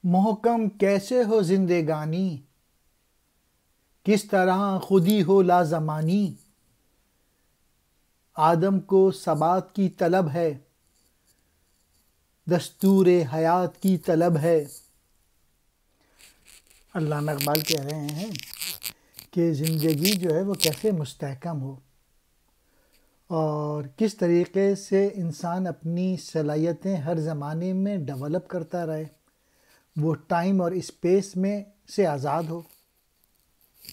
محکم کیسے ہو زندگانی، کس طرح خودی ہو لازمانی۔ آدم کو ثبات کی طلب ہے، دستور حیات کی طلب ہے۔ علامہ اقبال کہہ رہے ہیں کہ زندگی جو ہے وہ کیسے مستحکم ہو اور کس طریقے سے انسان اپنی صلاحیتیں ہر زمانے میں ڈیولپ کرتا رہے، وہ ٹائم اور اسپیس میں سے آزاد ہو۔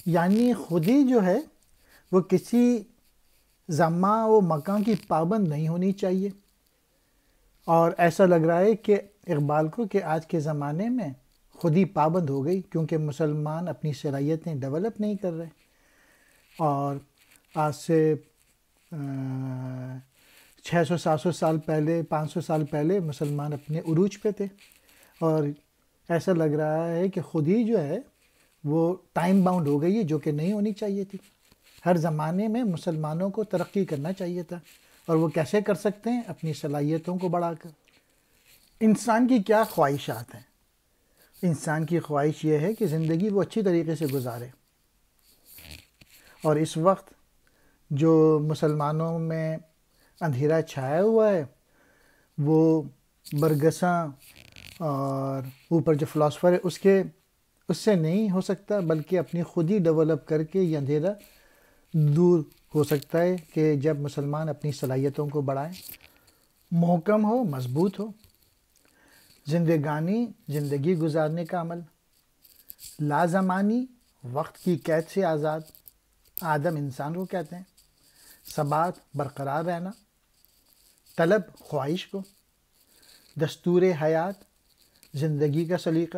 یعنی خودی جو ہے وہ کسی زمان و مکان کی پابند نہیں ہونی چاہیے۔ اور ایسا لگ رہا ہے کہ اقبال کو کہ آج کے زمانے میں خودی پابند ہو گئی، کیونکہ مسلمان اپنی صلاحیتیں ڈیولپ نہیں کر رہے۔ اور آج سے 600-700 سال پہلے، 500 سال پہلے مسلمان اپنے عروج پہ تھے، اور ایسا لگ رہا ہے کہ خودی جو ہے وہ ٹائم باؤنڈ ہو گئی ہے، جو کہ نہیں ہونی چاہیے تھی۔ ہر زمانے میں مسلمانوں کو ترقی کرنا چاہیے تھا، اور وہ کیسے کر سکتے ہیں؟ اپنی صلاحیتوں کو بڑھا کر۔ انسان کی کیا خواہشات ہیں؟ انسان کی خواہش یہ ہے کہ زندگی وہ اچھی طریقے سے گزارے، اور اس وقت جو مسلمانوں میں اندھیرا چھایا ہوا ہے وہ برگساں اور اوپر جو فلاسفر ہے اس سے نہیں ہو سکتا، بلکہ اپنی خود ہی ڈیولپ کر کے یہ اندھیرا دور ہو سکتا ہے کہ جب مسلمان اپنی صلاحیتوں کو بڑھائیں، محکم ہو، مضبوط ہو۔ زندگانی، زندگی گزارنے کا عمل، لازمانی، وقت کی قید سے آزاد، آدم انسان کو کہتے ہیں، ثبات، برقرار رہنا، طلب، خواہش کو، دستور حیات، زندگی کا سلیقہ۔